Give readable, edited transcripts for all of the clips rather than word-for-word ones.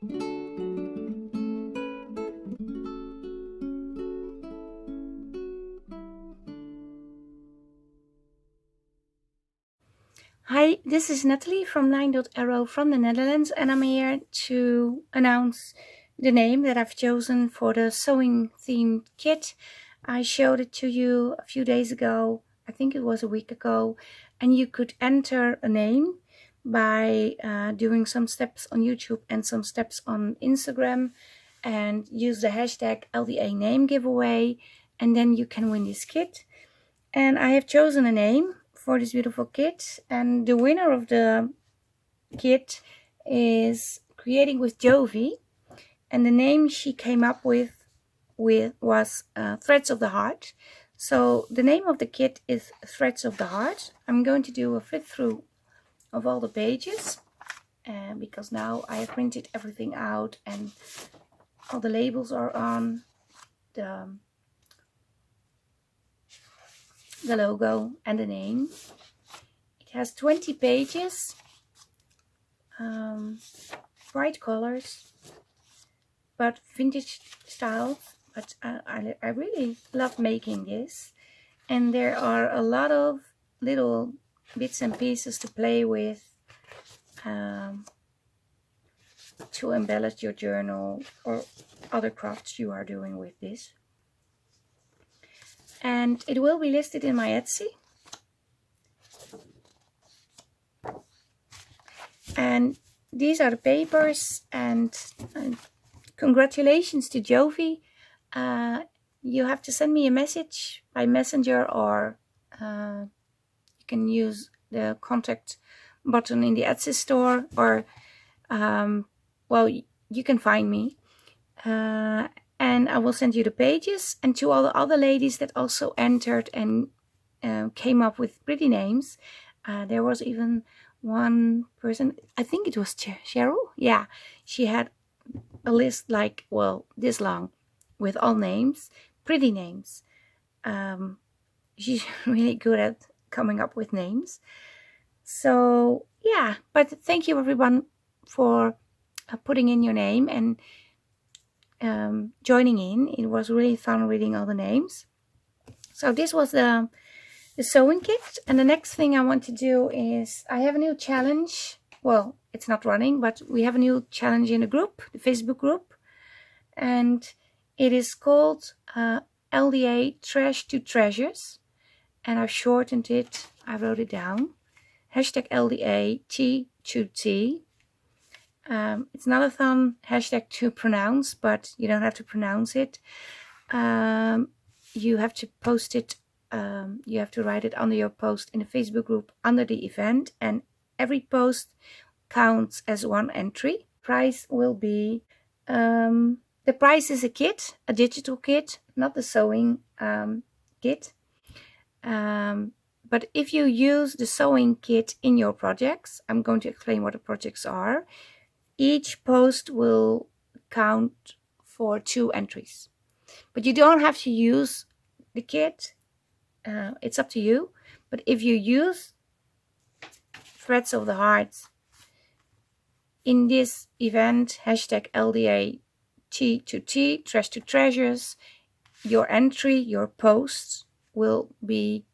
Hi, this is Nathalie from LineDotArrow from the Netherlands, and I'm here to announce the name that I've chosen for the sewing themed kit. I showed it to you a few days ago, I think it was a week ago, and you could enter a name by doing some steps on YouTube and some steps on Instagram, and use the hashtag LDA name giveaway, and then you can win this kit. And I have chosen a name for this beautiful kit, and the winner of the kit is Creating with Jovi, and the name she came up with was Threads of the Heart. So the name of the kit is Threads of the Heart. I'm going to do a flip through of all the pages because now I have printed everything out and all the labels are on, the logo and the name. It has 20 pages, bright colors, but vintage style. But I really love making this, and there are a lot of little bits and pieces to play with, to embellish your journal or other crafts you are doing with this. And it will be listed in my Etsy. And these are the papers, and congratulations to Jovi. You have to send me a message by messenger, or you can use the contact button in the Etsy store, or well, you can find me, and I will send you the pages. And to all the other ladies that also entered and came up with pretty names, there was even one person, I think it was Cheryl. Yeah, she had a list like, well, this long with all names, pretty names. She's really good at coming up with names. So yeah, but thank you everyone for putting in your name and joining in. It was really fun reading all the names. So this was the sewing kit, and the next thing I want to do is I have a new challenge. Well, it's not running, but we have a new challenge in the group, the Facebook group, and it is called LDA Trash to Treasures, and I've shortened it. I wrote it down. Hashtag LDA T to T. It's not a fun hashtag to pronounce, but you don't have to pronounce it. You have to post it. You have to write it under your post in the Facebook group under the event, and every post counts as one entry. Prize will be the prize is a kit, a digital kit, not the sewing kit. But if you use the sewing kit in your projects, I'm going to explain what the projects are. Each post will count for 2 entries, but you don't have to use the kit. It's up to you. But if you use Threads of the Heart in this event, hashtag LDA T to T, Trash to Treasures, your entry, your posts will be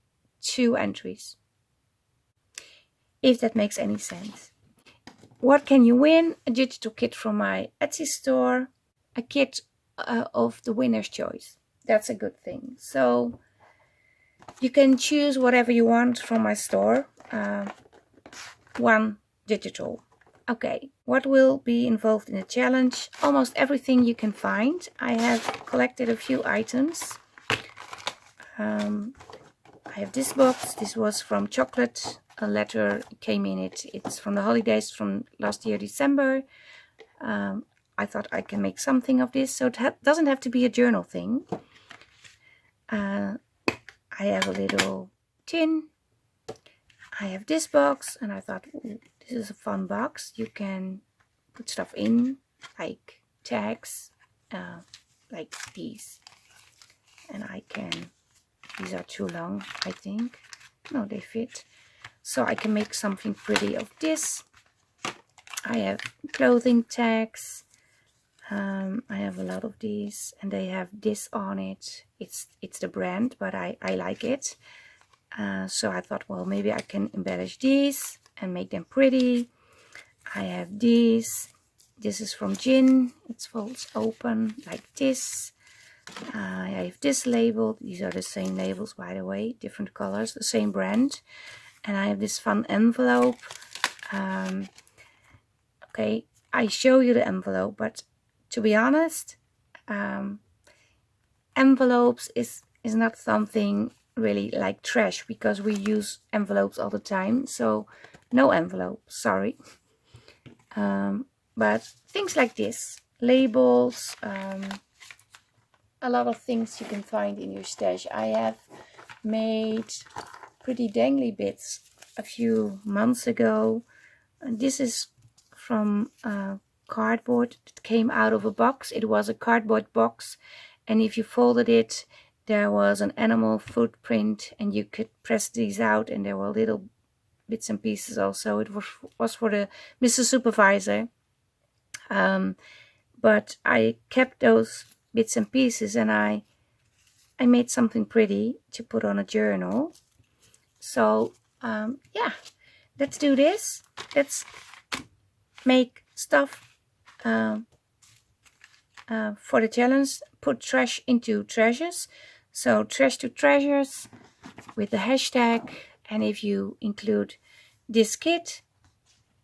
2 entries. If that makes any sense. What can you win? A digital kit from my Etsy store, a kit of the winner's choice. That's a good thing. So you can choose whatever you want from my store. 1 digital. Okay, what will be involved in the challenge? Almost everything you can find. I have collected a few items. I have this box. This was from Chocolate. A letter came in it. It's from the holidays from last year, December. I thought I can make something of this, so it doesn't have to be a journal thing. I have a little tin. I have this box, and I thought, ooh, this is a fun box. You can put stuff in, like tags, like these. And I can, these are too long, I think. No, they fit. So I can make something pretty of this. I have clothing tags. I have a lot of these, and they have this on it. It's the brand, but I like it. So I thought, well, maybe I can embellish these and make them pretty. I have these. This is from Gin. It folds open like this. I have this label. These are the same labels, by the way, different colors, the same brand. And I have this fun envelope. Okay, I show you the envelope, but to be honest, envelopes is not something really like trash, because we use envelopes all the time. So no envelope, sorry. But things like this, labels, a lot of things you can find in your stash. I have made pretty dangly bits a few months ago. And this is from cardboard that came out of a box. It was a cardboard box, and if you folded it, there was an animal footprint, and you could press these out, and there were little bits and pieces also. It was for the Mr. Supervisor. But I kept those bits and pieces, and I made something pretty to put on a journal. So yeah, let's do this. Let's make stuff for the challenge. Put trash into treasures. So trash to treasures with the hashtag. And if you include this kit,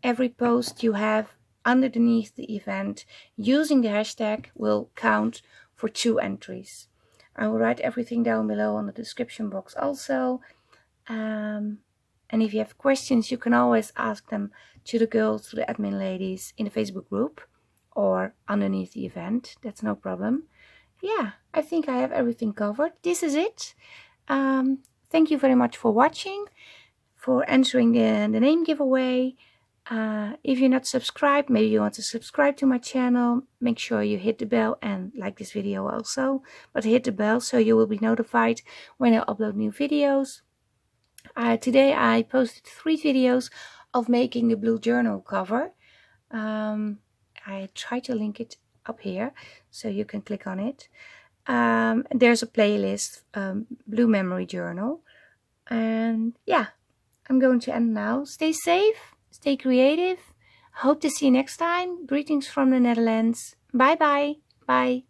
every post you have underneath the event using the hashtag will count for 2 entries. I will write everything down below on the description box also. And if you have questions, you can always ask them to the girls, to the admin ladies in the Facebook group or underneath the event. That's no problem. Yeah, I think I have everything covered. This is it. Thank you very much for watching, for answering the name giveaway. If you're not subscribed, maybe you want to subscribe to my channel. Make sure you hit the bell and like this video also. But hit the bell so you will be notified when I upload new videos. Today I posted 3 videos of making the blue journal cover. I try to link it up here so you can click on it. There's a playlist, Blue Memory Journal. And yeah, I'm going to end now. Stay safe, stay creative. Hope to see you next time. Greetings from the Netherlands. Bye bye. Bye.